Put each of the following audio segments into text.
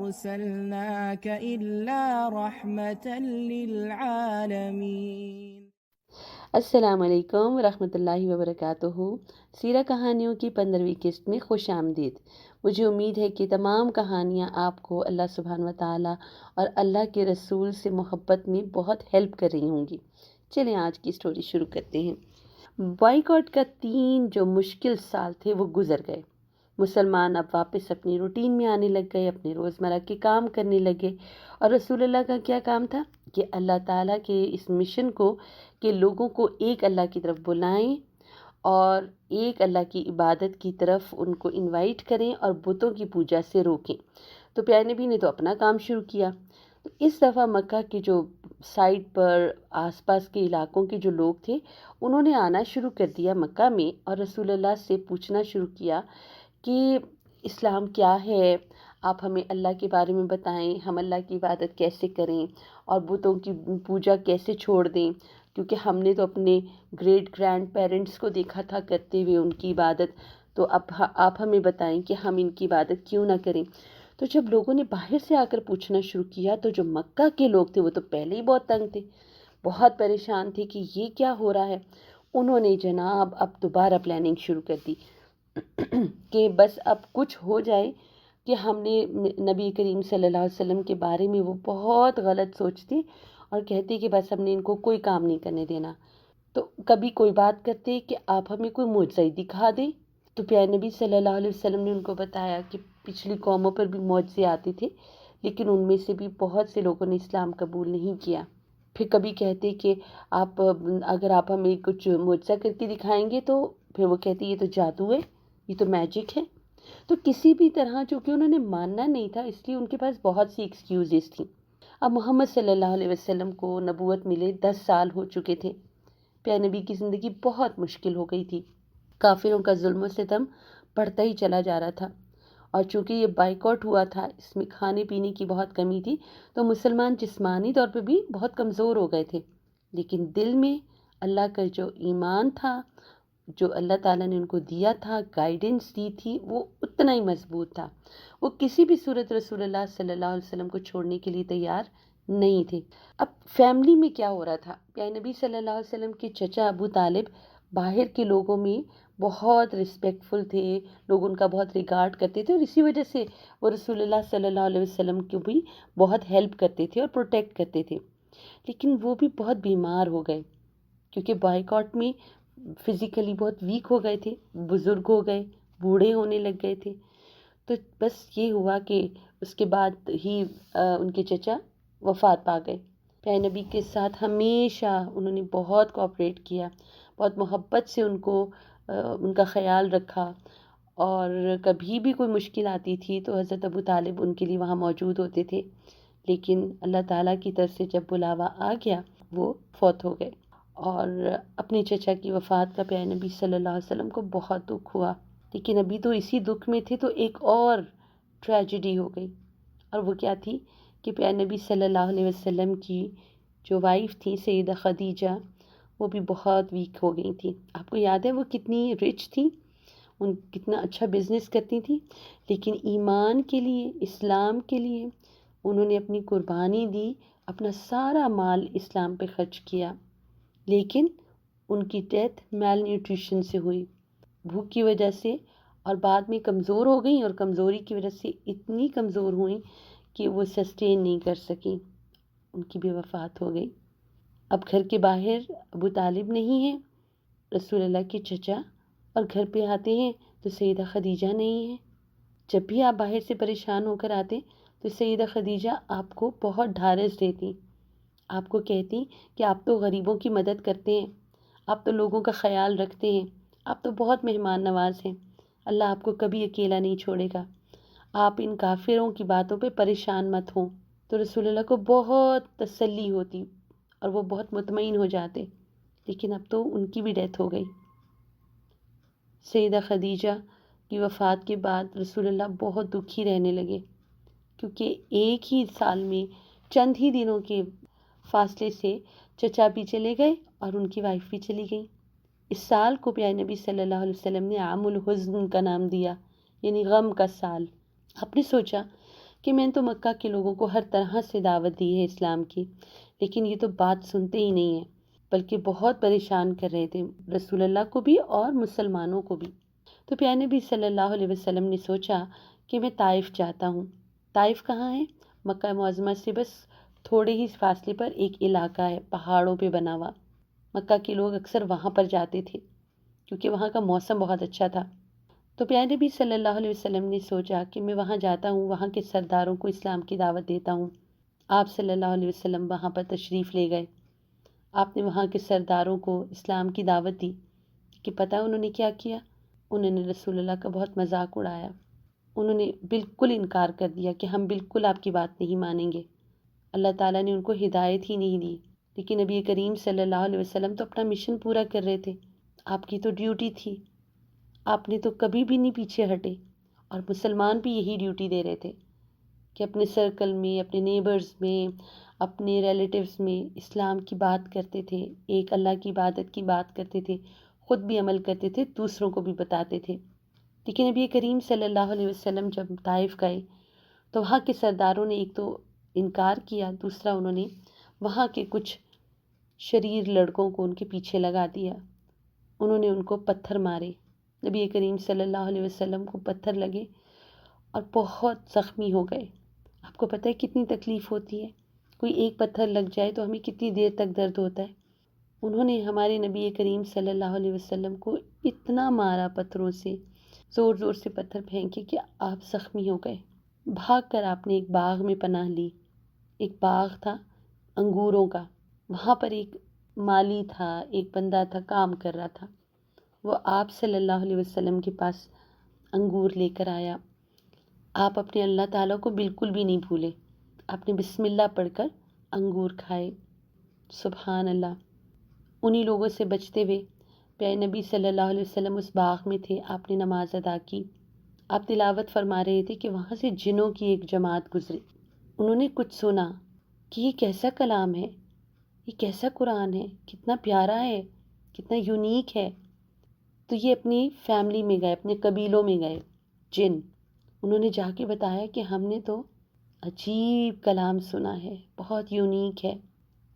أرسلناك إلا رحمة للعالمين۔ السلام علیکم ورحمۃ اللہ وبرکاتہ۔ سیرہ کہانیوں کی 15ویں قسط میں خوش آمدید۔ مجھے امید ہے کہ تمام کہانیاں آپ کو اللہ سبحانہ و تعالیٰ اور اللہ کے رسول سے محبت میں بہت ہیلپ کر رہی ہوں گی۔ چلیں آج کی سٹوری شروع کرتے ہیں۔ بائیکاٹ کا 3 جو مشکل سال تھے وہ گزر گئے۔ مسلمان اب واپس اپنی روٹین میں آنے لگ گئے، اپنے روزمرہ کے کام کرنے لگے۔ اور رسول اللہ کا کیا کام تھا کہ اللہ تعالیٰ کے اس مشن کو کہ لوگوں کو ایک اللہ کی طرف بلائیں اور ایک اللہ کی عبادت کی طرف ان کو انوائٹ کریں اور بتوں کی پوجا سے روکیں۔ تو پیارے نبی نے تو اپنا کام شروع کیا۔ تو اس دفعہ مکہ کے جو سائڈ پر آس پاس کے علاقوں کے جو لوگ تھے انہوں نے آنا شروع کر دیا مکہ میں، اور رسول اللہ سے پوچھنا شروع کیا کہ اسلام کیا ہے، آپ ہمیں اللہ کے بارے میں بتائیں، ہم اللہ کی عبادت کیسے کریں اور بتوں کی پوجا کیسے چھوڑ دیں، کیونکہ ہم نے تو اپنے گریٹ گرینڈ پیرنٹس کو دیکھا تھا کرتے ہوئے ان کی عبادت، تو اب آپ ہمیں بتائیں کہ ہم ان کی عبادت کیوں نہ کریں۔ تو جب لوگوں نے باہر سے آ کر پوچھنا شروع کیا تو جو مکہ کے لوگ تھے وہ تو پہلے ہی بہت تنگ تھے، بہت پریشان تھے کہ یہ کیا ہو رہا ہے۔ انہوں نے جناب اب دوبارہ پلاننگ شروع کر دی کہ بس اب کچھ ہو جائے کہ ہم نے نبی کریم صلی اللہ علیہ وسلم کے بارے میں وہ بہت غلط سوچتے اور کہتے کہ بس ہم نے ان کو کوئی کام نہیں کرنے دینا۔ تو کبھی کوئی بات کرتے کہ آپ ہمیں کوئی معجزہ دکھا دیں، تو پیارے نبی صلی اللہ علیہ وسلم نے ان کو بتایا کہ پچھلی قوموں پر بھی معجزے آتے تھے، لیکن ان میں سے بھی بہت سے لوگوں نے اسلام قبول نہیں کیا۔ پھر کبھی کہتے کہ اگر آپ ہمیں کچھ معجزہ کر کے دکھائیں گے، تو پھر وہ کہتے یہ تو جادو ہے، یہ تو میجک ہے۔ تو کسی بھی طرح چونکہ انہوں نے ماننا نہیں تھا، اس لیے ان کے پاس بہت سی ایکسکیوزز تھیں۔ اب محمد صلی اللہ علیہ وسلم کو نبوت ملے 10 سال ہو چکے تھے۔ پیارے نبی کی زندگی بہت مشکل ہو گئی تھی، کافروں کا ظلم و ستم بڑھتا ہی چلا جا رہا تھا، اور چونکہ یہ بائیکاٹ ہوا تھا، اس میں کھانے پینے کی بہت کمی تھی، تو مسلمان جسمانی طور پہ بھی بہت کمزور ہو گئے تھے، لیکن دل میں اللہ کا جو ایمان تھا، جو اللہ تعالیٰ نے ان کو دیا تھا، گائیڈنس دی تھی، وہ اتنا ہی مضبوط تھا۔ وہ کسی بھی صورت رسول اللہ صلی اللہ علیہ وسلم کو چھوڑنے کے لیے تیار نہیں تھے۔ اب فیملی میں کیا ہو رہا تھا، پیارے نبی صلی اللہ علیہ وسلم کے چچا ابو طالب باہر کے لوگوں میں بہت رسپیکٹفل تھے، لوگ ان کا بہت ریگارڈ کرتے تھے، اور اسی وجہ سے وہ رسول اللہ صلی اللہ علیہ وسلم کو بھی بہت ہیلپ کرتے تھے اور پروٹیکٹ کرتے تھے۔ لیکن وہ بھی بہت بیمار ہو گئے، کیونکہ بائیکاٹ میں فزیکلی بہت ویک ہو گئے تھے، بزرگ ہو گئے، بوڑھے ہونے لگ گئے تھے۔ تو بس یہ ہوا کہ اس کے بعد ہی ان کے چچا وفات پا گئے۔ پیارے نبی کے ساتھ ہمیشہ انہوں نے بہت کوآپریٹ کیا، بہت محبت سے ان کا خیال رکھا، اور کبھی بھی کوئی مشکل آتی تھی تو حضرت ابو طالب ان کے لیے وہاں موجود ہوتے تھے۔ لیکن اللہ تعالیٰ کی طرف سے جب بلاوا آ گیا وہ فوت ہو گئے، اور اپنے چچا کی وفات کا پیارے نبی صلی اللہ علیہ وسلم کو بہت دکھ ہوا۔ لیکن ابھی تو اسی دکھ میں تھے تو ایک اور ٹریجڈی ہو گئی، اور وہ کیا تھی کہ پیارے نبی صلی اللہ علیہ وسلم کی جو وائف تھی سیدہ خدیجہ، وہ بھی بہت ویک ہو گئی تھی۔ آپ کو یاد ہے وہ کتنی رچ تھی، ان کتنا اچھا بزنس کرتی تھی، لیکن ایمان کے لیے، اسلام کے لیے انہوں نے اپنی قربانی دی، اپنا سارا مال اسلام پہ خرچ کیا، لیکن ان کی ڈیتھ میل نیوٹریشن سے ہوئی، بھوک کی وجہ سے، اور بعد میں کمزور ہو گئیں، اور کمزوری کی وجہ سے اتنی کمزور ہوئیں کہ وہ سسٹین نہیں کر سکیں، ان کی بھی وفات ہو گئی۔ اب گھر کے باہر ابو طالب نہیں ہیں، رسول اللہ کے چچا، اور گھر پہ آتے ہیں تو سیدہ خدیجہ نہیں ہیں۔ جب بھی آپ باہر سے پریشان ہو کر آتے تو سیدہ خدیجہ آپ کو بہت ڈھارس دیتی، آپ کو کہتی کہ آپ تو غریبوں کی مدد کرتے ہیں، آپ تو لوگوں کا خیال رکھتے ہیں، آپ تو بہت مہمان نواز ہیں، اللہ آپ کو کبھی اکیلا نہیں چھوڑے گا، آپ ان کافروں کی باتوں پہ پریشان مت ہوں۔ تو رسول اللہ کو بہت تسلی ہوتی اور وہ بہت مطمئن ہو جاتے، لیکن اب تو ان کی بھی ڈیتھ ہو گئی۔ سیدہ خدیجہ کی وفات کے بعد رسول اللہ بہت دکھی رہنے لگے، کیونکہ ایک ہی سال میں چند ہی دنوں کے فاصلے سے چچا بھی چلے گئے اور ان کی وائف بھی چلی گئی۔ اس سال کو پیارے نبی صلی اللہ علیہ وسلم نے عام الحزن کا نام دیا، یعنی غم کا سال۔ آپ نے سوچا کہ میں نے تو مکہ کے لوگوں کو ہر طرح سے دعوت دی ہے اسلام کی، لیکن یہ تو بات سنتے ہی نہیں ہیں، بلکہ بہت پریشان کر رہے تھے رسول اللہ کو بھی اور مسلمانوں کو بھی۔ تو پیارے نبی صلی اللہ علیہ وسلم نے سوچا کہ میں طائف جاتا ہوں۔ طائف کہاں ہے؟ مکہ معظمہ سے بس تھوڑے ہی فاصلے پر ایک علاقہ ہے پہاڑوں پہ بنا ہوا۔ مکہ کے لوگ اکثر وہاں پر جاتے تھے کیونکہ وہاں کا موسم بہت اچھا تھا۔ تو پیارے نبی صلی اللہ علیہ وسلم نے سوچا کہ میں وہاں جاتا ہوں، وہاں کے سرداروں کو اسلام کی دعوت دیتا ہوں۔ آپ صلی اللہ علیہ وسلم وہاں پر تشریف لے گئے۔ آپ نے وہاں کے سرداروں کو اسلام کی دعوت دی کہ پتہ انہوں نے کیا کیا؟ انہوں نے رسول اللہ کا بہت مذاق اڑایا۔ انہوں نے بالکل انکار کر دیا کہ ہم بالکل آپ کی بات نہیں مانیں گے۔ اللہ تعالیٰ نے ان کو ہدایت ہی نہیں دی، لیکن نبی کریم صلی اللہ علیہ وسلم تو اپنا مشن پورا کر رہے تھے۔ آپ کی تو ڈیوٹی تھی، آپ نے تو کبھی بھی نہیں پیچھے ہٹے، اور مسلمان بھی یہی ڈیوٹی دے رہے تھے کہ اپنے سرکل میں، اپنے نیبرز میں، اپنے ریلیٹیوز میں اسلام کی بات کرتے تھے، ایک اللہ کی عبادت کی بات کرتے تھے، خود بھی عمل کرتے تھے، دوسروں کو بھی بتاتے تھے۔ لیکن نبی کریم صلی اللہ علیہ وسلم جب طائف گئے تو وہاں کے سرداروں نے ایک تو انکار کیا، دوسرا انہوں نے وہاں کے کچھ شریر لڑکوں کو ان کے پیچھے لگا دیا۔ انہوں نے ان کو پتھر مارے۔ نبی کریم صلی اللہ علیہ وسلم کو پتھر لگے اور بہت زخمی ہو گئے۔ آپ کو پتہ ہے کتنی تکلیف ہوتی ہے؟ کوئی ایک پتھر لگ جائے تو ہمیں کتنی دیر تک درد ہوتا ہے۔ انہوں نے ہمارے نبی کریم صلی اللہ علیہ وسلم کو اتنا مارا پتھروں سے، زور زور سے پتھر پھینکے کہ آپ زخمی ہو گئے۔ بھاگ کر آپ نے ایک باغ میں پناہ لی۔ ایک باغ تھا انگوروں کا، وہاں پر ایک مالی تھا، ایک بندہ تھا کام کر رہا تھا، وہ آپ صلی اللہ علیہ وسلم کے پاس انگور لے کر آیا۔ آپ اپنے اللہ تعالیٰ کو بالکل بھی نہیں بھولے، آپ نے بسم اللہ پڑھ کر انگور کھائے۔ سبحان اللہ۔ انہی لوگوں سے بچتے ہوئے پیارے نبی صلی اللہ علیہ وسلم اس باغ میں تھے، آپ نے نماز ادا کی، آپ تلاوت فرما رہے تھے کہ وہاں سے جنوں کی ایک جماعت گزری۔ انہوں نے کچھ سنا کہ یہ کیسا کلام ہے، یہ کیسا قرآن ہے، کتنا پیارا ہے، کتنا یونیک ہے۔ تو یہ اپنی فیملی میں گئے، اپنے قبیلوں میں گئے جن، انہوں نے جا کے بتایا کہ ہم نے تو عجیب کلام سنا ہے، بہت یونیک ہے،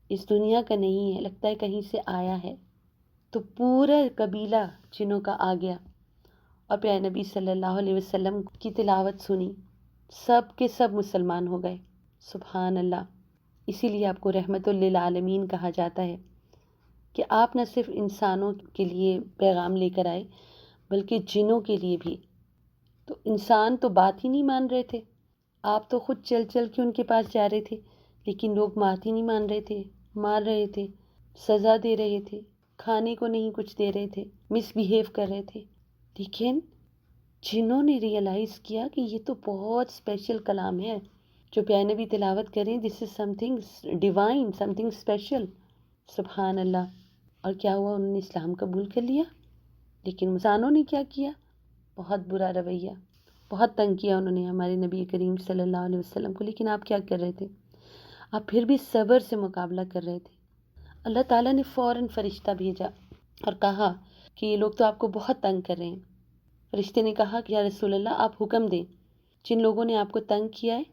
اس دنیا کا نہیں ہے، لگتا ہے کہیں سے آیا ہے۔ تو پورا قبیلہ جنوں کا آ گیا اور پیارے نبی صلی اللہ علیہ وسلم کی تلاوت سنی، سب کے سب مسلمان ہو گئے۔ سبحان اللہ۔ اسی لیے آپ کو رحمت للعالمین کہا جاتا ہے کہ آپ نہ صرف انسانوں کے لیے پیغام لے کر آئے بلکہ جنوں کے لیے بھی۔ تو انسان تو بات ہی نہیں مان رہے تھے، آپ تو خود چل چل کے ان کے پاس جا رہے تھے، لیکن لوگ بات ہی نہیں مان رہے تھے، مار رہے تھے، سزا دے رہے تھے، کھانے کو نہیں کچھ دے رہے تھے، مس بیہیو کر رہے تھے۔ لیکن جنہوں نے ریئلائز کیا کہ یہ تو بہت اسپیشل کلام ہے جو پیارے نبی تلاوت کریں، this is something divine, something special. سبحان اللہ۔ اور کیا ہوا؟ انہوں نے اسلام قبول کر لیا۔ لیکن انسانوں نے کیا کیا؟ بہت برا رویہ، بہت تنگ کیا انہوں نے ہمارے نبی کریم صلی اللہ علیہ وسلم کو۔ لیکن آپ کیا کر رہے تھے؟ آپ پھر بھی صبر سے مقابلہ کر رہے تھے۔ اللہ تعالیٰ نے فوراً فرشتہ بھیجا اور کہا کہ یہ لوگ تو آپ کو بہت تنگ کر رہے ہیں۔ فرشتے نے کہا کہ یا رسول اللہ آپ حکم دیں، جن لوگوں نے آپ کو تنگ کیا ہے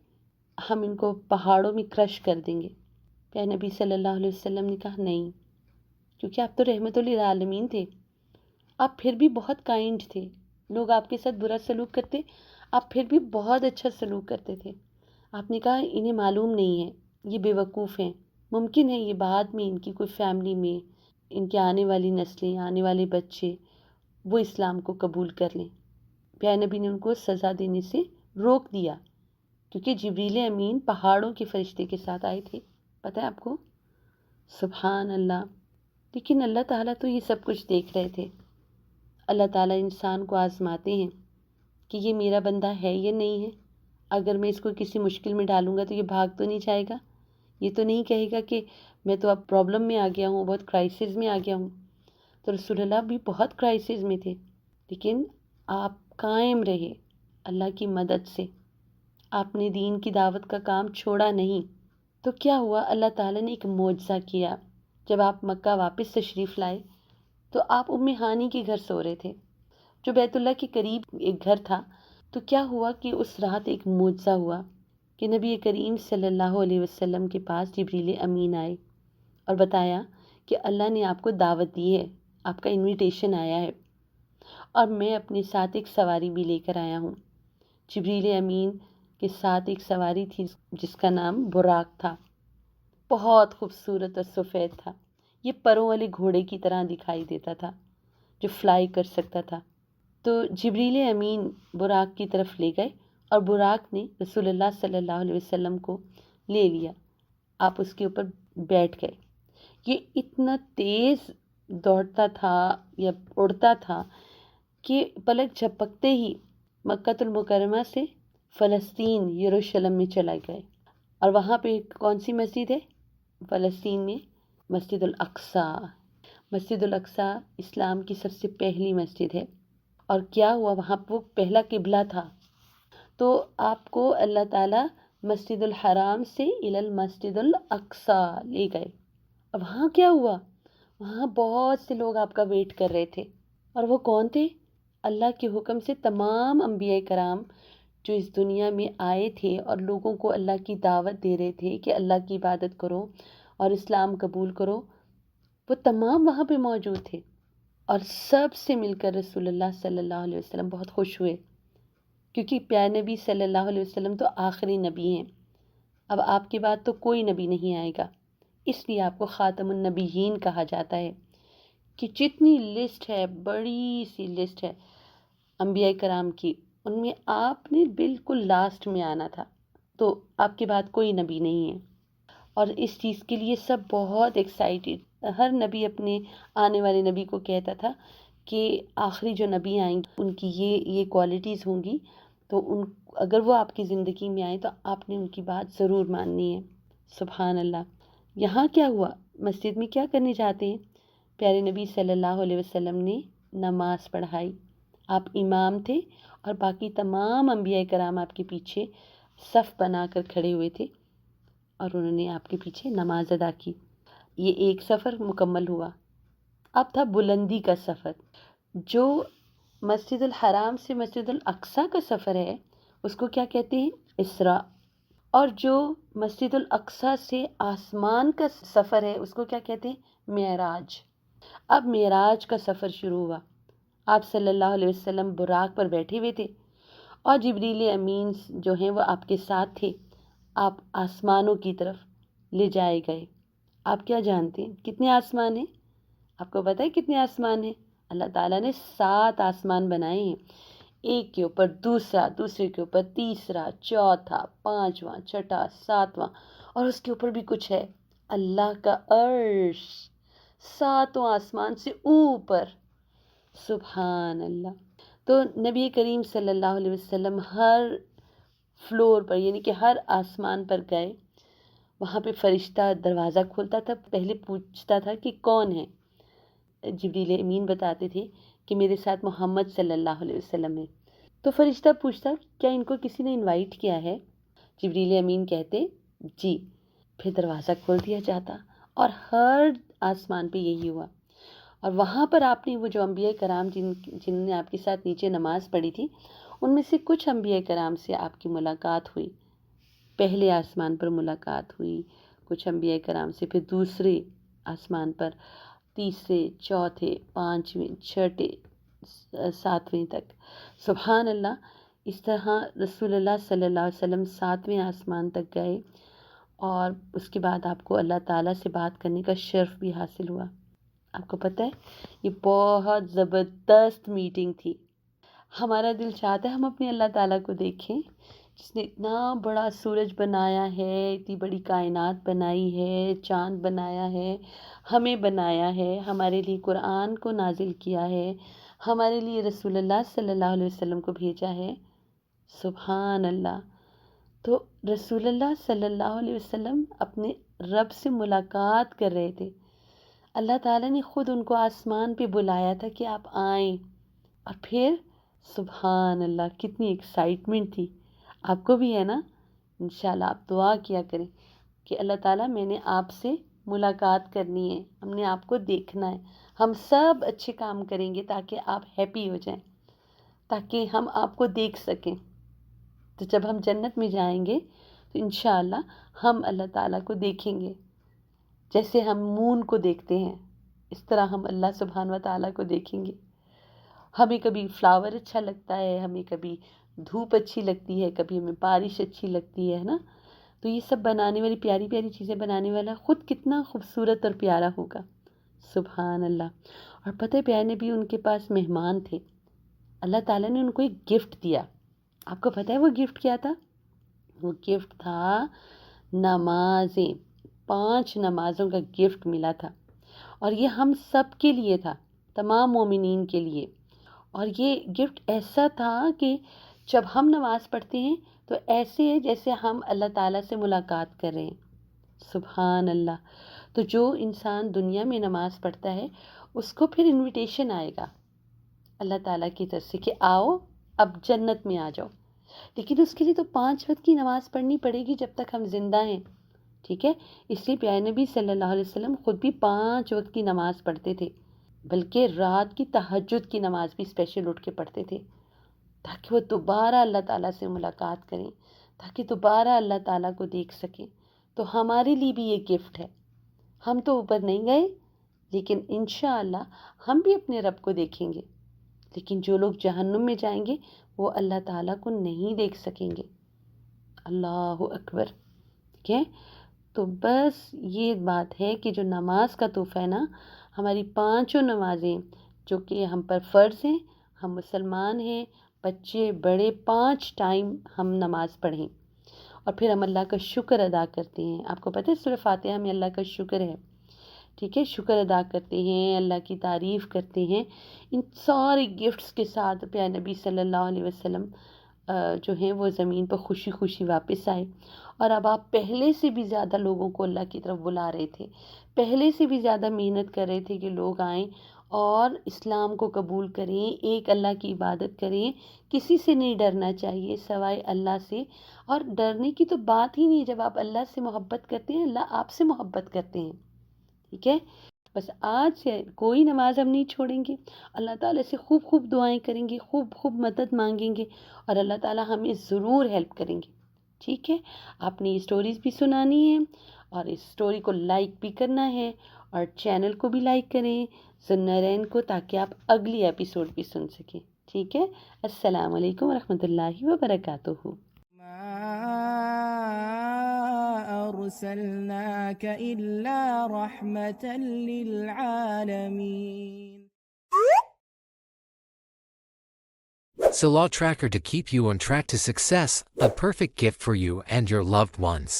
ہم ان کو پہاڑوں میں کرش کر دیں گے۔ پیارے نبی صلی اللہ علیہ وسلم نے کہا نہیں، کیونکہ آپ تو رحمت للعالمین تھے، آپ پھر بھی بہت کائنڈ تھے، لوگ آپ کے ساتھ برا سلوک کرتے، آپ پھر بھی بہت اچھا سلوک کرتے تھے۔ آپ نے کہا انہیں معلوم نہیں ہے، یہ بے وقوف ہیں، ممکن ہے یہ بعد میں ان کی کوئی فیملی میں ان کے آنے والی نسلیں، آنے والے بچے وہ اسلام کو قبول کر لیں۔ پیارے نبی نے ان کو سزا دینے سے روک دیا کیونکہ جبریل امین پہاڑوں کے فرشتے کے ساتھ آئے تھے، پتہ ہے آپ کو؟ سبحان اللہ۔ لیکن اللہ تعالیٰ تو یہ سب کچھ دیکھ رہے تھے۔ اللہ تعالیٰ انسان کو آزماتے ہیں کہ یہ میرا بندہ ہے یا نہیں ہے۔ اگر میں اس کو کسی مشکل میں ڈالوں گا تو یہ بھاگ تو نہیں جائے گا، یہ تو نہیں کہے گا کہ میں تو اب پرابلم میں آ گیا ہوں، بہت کرائسس میں آ گیا ہوں۔ تو رسول اللہ بھی بہت کرائسس میں تھے، لیکن آپ قائم رہے اللہ کی مدد سے، آپ نے دین کی دعوت کا کام چھوڑا نہیں۔ تو کیا ہوا؟ اللہ تعالیٰ نے ایک معجزہ کیا۔ جب آپ مکہ واپس تشریف لائے تو آپ ام ہانی کے گھر سو رہے تھے جو بیت اللہ کے قریب ایک گھر تھا۔ تو کیا ہوا کہ اس رات ایک معجزہ ہوا، کہ نبی کریم صلی اللہ علیہ وسلم کے پاس جبریل امین آئے اور بتایا کہ اللہ نے آپ کو دعوت دی ہے، آپ کا انویٹیشن آیا ہے، اور میں اپنے ساتھ ایک سواری بھی لے کر آیا ہوں۔ جبریل امین کے ساتھ ایک سواری تھی جس کا نام براق تھا، بہت خوبصورت اور سفید تھا۔ یہ پروں والے گھوڑے کی طرح دکھائی دیتا تھا جو فلائی کر سکتا تھا۔ تو جبریل امین براق کی طرف لے گئے اور براق نے رسول اللہ صلی اللہ علیہ وسلم کو لے لیا، آپ اس کے اوپر بیٹھ گئے۔ یہ اتنا تیز دوڑتا تھا یا اڑتا تھا کہ پلک جھپکتے ہی مکہ المکرمہ سے فلسطین یروشلم میں چلا گئے۔ اور وہاں پہ کون سی مسجد ہے فلسطین میں؟ مسجد الاقصیٰ۔ مسجد الاقصیٰ اسلام کی سب سے پہلی مسجد ہے، اور کیا ہوا وہاں وہ پہلا قبلہ تھا۔ تو آپ کو اللہ تعالیٰ مسجد الحرام سے الی المسجد الاقصیٰ لے گئے، اور وہاں کیا ہوا؟ وہاں بہت سے لوگ آپ کا ویٹ کر رہے تھے، اور وہ کون تھے؟ اللہ کے حکم سے تمام انبیاء کرام جو اس دنیا میں آئے تھے اور لوگوں کو اللہ کی دعوت دے رہے تھے کہ اللہ کی عبادت کرو اور اسلام قبول کرو، وہ تمام وہاں پہ موجود تھے۔ اور سب سے مل کر رسول اللہ صلی اللہ علیہ وسلم بہت خوش ہوئے، کیونکہ پیارے نبی صلی اللہ علیہ وسلم تو آخری نبی ہیں، اب آپ کے بعد تو کوئی نبی نہیں آئے گا، اس لیے آپ کو خاتم النبیین کہا جاتا ہے کہ جتنی لسٹ ہے، بڑی سی لسٹ ہے انبیاء کرام کی، ان میں آپ نے بالکل لاسٹ میں آنا تھا، تو آپ کے بعد کوئی نبی نہیں ہے۔ اور اس چیز کے لیے سب بہت ایکسائٹیڈ، ہر نبی اپنے آنے والے نبی کو کہتا تھا کہ آخری جو نبی آئیں گے ان کی یہ کوالٹیز ہوں گی، تو اگر وہ آپ کی زندگی میں آئیں تو آپ نے ان کی بات ضرور ماننی ہے۔ سبحان اللہ۔ یہاں کیا ہوا؟ مسجد میں کیا کرنے جاتے ہیں؟ پیارے نبی صلی اللہ علیہ وسلم نے نماز پڑھائی، آپ امام تھے اور باقی تمام انبیاء کرام آپ کے پیچھے صف بنا کر کھڑے ہوئے تھے، اور انہوں نے آپ کے پیچھے نماز ادا کی۔ یہ ایک سفر مکمل ہوا۔ اب تھا بلندی کا سفر۔ جو مسجد الحرام سے مسجد الاقصیٰ کا سفر ہے اس کو کیا کہتے ہیں؟ اسراء۔ اور جو مسجد الاقصیٰ سے آسمان کا سفر ہے اس کو کیا کہتے ہیں؟ معراج۔ اب معراج کا سفر شروع ہوا۔ آپ صلی اللہ علیہ وسلم براق پر بیٹھے ہوئے تھے، اور جبریل امین جو ہیں وہ آپ کے ساتھ تھے، آپ آسمانوں کی طرف لے جائے گئے۔ آپ کیا جانتے ہیں کتنے آسمان ہیں؟ آپ کو پتہ ہے کتنے آسمان ہیں؟ اللہ تعالیٰ نے 7 آسمان بنائے ہیں، ایک کے اوپر دوسرا، دوسرے کے اوپر تیسرا، چوتھا، پانچواں، چھٹا، ساتواں، اور اس کے اوپر بھی کچھ ہے، اللہ کا عرش 7 آسمان سے اوپر۔ سبحان اللہ۔ تو نبی کریم صلی اللہ علیہ وسلم ہر فلور پر یعنی کہ ہر آسمان پر گئے، وہاں پہ فرشتہ دروازہ کھولتا تھا، پہلے پوچھتا تھا کہ کون ہے؟ جبریل امین بتاتے تھے کہ میرے ساتھ محمد صلی اللہ علیہ وسلم ہے۔ تو فرشتہ پوچھتا کیا ان کو کسی نے انوائٹ کیا ہے؟ جبریل امین کہتے جی، پھر دروازہ کھول دیا جاتا، اور ہر آسمان پہ یہی ہوا۔ اور وہاں پر آپ نے وہ جو انبیاء کرام جنہوں نے آپ کے ساتھ نیچے نماز پڑھی تھی، ان میں سے کچھ انبیاء کرام سے آپ کی ملاقات ہوئی، پہلے آسمان پر ملاقات ہوئی، کچھ انبیاء کرام سے پھر دوسرے آسمان پر، تیسرے، چوتھے، پانچویں، چھٹے، 7ویں تک۔ سبحان اللہ۔ اس طرح رسول اللہ صلی اللہ علیہ وسلم 7ویں آسمان تک گئے، اور اس کے بعد آپ کو اللہ تعالیٰ سے بات کرنے کا شرف بھی حاصل ہوا۔ آپ کو پتہ ہے یہ بہت زبردست میٹنگ تھی۔ ہمارا دل چاہتا ہے ہم اپنے اللہ تعالیٰ کو دیکھیں، جس نے اتنا بڑا سورج بنایا ہے، اتنی بڑی کائنات بنائی ہے، چاند بنایا ہے، ہمیں بنایا ہے، ہمارے لیے قرآن کو نازل کیا ہے، ہمارے لیے رسول اللہ صلی اللہ علیہ وسلم کو بھیجا ہے۔ سبحان اللہ۔ تو رسول اللہ صلی اللہ علیہ وسلم اپنے رب سے ملاقات کر رہے تھے، اللہ تعالیٰ نے خود ان کو آسمان پہ بلایا تھا کہ آپ آئیں، اور پھر سبحان اللہ کتنی ایکسائٹمنٹ تھی۔ آپ کو بھی ہے نا؟ انشاءاللہ آپ دعا کیا کریں کہ اللہ تعالیٰ میں نے آپ سے ملاقات کرنی ہے، ہم نے آپ کو دیکھنا ہے، ہم سب اچھے کام کریں گے تاکہ آپ ہیپی ہو جائیں، تاکہ ہم آپ کو دیکھ سکیں۔ تو جب ہم جنت میں جائیں گے تو انشاءاللہ ہم اللہ تعالیٰ کو دیکھیں گے، جیسے ہم مون کو دیکھتے ہیں اس طرح ہم اللہ سبحانہ و تعالیٰ کو دیکھیں گے۔ ہمیں کبھی فلاور اچھا لگتا ہے، ہمیں کبھی دھوپ اچھی لگتی ہے، کبھی ہمیں بارش اچھی لگتی ہے نا؟ تو یہ سب بنانے والی پیاری پیاری چیزیں بنانے والا خود کتنا خوبصورت اور پیارا ہوگا، سبحان اللہ۔ اور پتہ ہے پیارے نبی ان کے پاس مہمان تھے، اللہ تعالیٰ نے ان کو ایک گفٹ دیا۔ آپ کو پتہ ہے وہ گفٹ کیا تھا؟ وہ گفٹ تھا نمازیں، 5 نمازوں کا گفٹ ملا تھا، اور یہ ہم سب کے لیے تھا، تمام مومنین کے لیے۔ اور یہ گفٹ ایسا تھا کہ جب ہم نماز پڑھتے ہیں تو ایسے ہے جیسے ہم اللہ تعالیٰ سے ملاقات کر رہے ہیں، سبحان اللہ۔ تو جو انسان دنیا میں نماز پڑھتا ہے اس کو پھر انویٹیشن آئے گا اللہ تعالیٰ کی طرف سے کہ آؤ اب جنت میں آ جاؤ، لیکن اس کے لیے تو 5 وقت کی نماز پڑھنی پڑے گی جب تک ہم زندہ ہیں، ٹھیک ہے؟ اس لیے پیارے نبی صلی اللہ علیہ وسلم خود بھی 5 وقت کی نماز پڑھتے تھے، بلکہ رات کی تہجد کی نماز بھی اسپیشل اٹھ کے پڑھتے تھے، تاکہ وہ دوبارہ اللہ تعالیٰ سے ملاقات کریں، تاکہ دوبارہ اللہ تعالیٰ کو دیکھ سکیں۔ تو ہمارے لیے بھی یہ گفٹ ہے، ہم تو اوپر نہیں گئے لیکن انشاءاللہ ہم بھی اپنے رب کو دیکھیں گے، لیکن جو لوگ جہنم میں جائیں گے وہ اللہ تعالیٰ کو نہیں دیکھ سکیں گے۔ اللہ اکبر، ٹھیک ہے؟ تو بس یہ بات ہے کہ جو نماز کا تحفہ ہے نا، ہماری 5 نمازیں جو کہ ہم پر فرض ہیں، ہم مسلمان ہیں، بچے بڑے 5 ٹائم ہم نماز پڑھیں، اور پھر ہم اللہ کا شکر ادا کرتے ہیں۔ آپ کو پتہ ہے سورہ فاتحہ میں اللہ کا شکر ہے، ٹھیک ہے؟ شکر ادا کرتے ہیں، اللہ کی تعریف کرتے ہیں، ان سارے گفٹس کے ساتھ پیارے نبی صلی اللہ علیہ وسلم جو ہیں وہ زمین پر خوشی خوشی واپس آئے۔ اور اب آپ پہلے سے بھی زیادہ لوگوں کو اللہ کی طرف بلا رہے تھے، پہلے سے بھی زیادہ محنت کر رہے تھے کہ لوگ آئیں اور اسلام کو قبول کریں، ایک اللہ کی عبادت کریں، کسی سے نہیں ڈرنا چاہیے سوائے اللہ سے۔ اور ڈرنے کی تو بات ہی نہیں، جب آپ اللہ سے محبت کرتے ہیں اللہ آپ سے محبت کرتے ہیں، ٹھیک ہے؟ بس آج سے کوئی نماز ہم نہیں چھوڑیں گے، اللہ تعالیٰ سے خوب خوب دعائیں کریں گے، خوب خوب مدد مانگیں گے، اور اللہ تعالیٰ ہمیں ضرور ہیلپ کریں گے، ٹھیک ہے؟ آپ نے یہ سٹوریز بھی سنانی ہے، اور اس سٹوری کو لائک بھی کرنا ہے، اور چینل کو بھی لائک کریں ذوالنورین کو، تاکہ آپ اگلی ایپیسوڈ بھی سن سکیں، ٹھیک ہے؟ السلام علیکم ورحمۃ اللہ وبرکاتہ۔ أرسلناك إلا رحمة للعالمين. Salah Tracker to keep you on track to success, a perfect gift for you and your loved ones.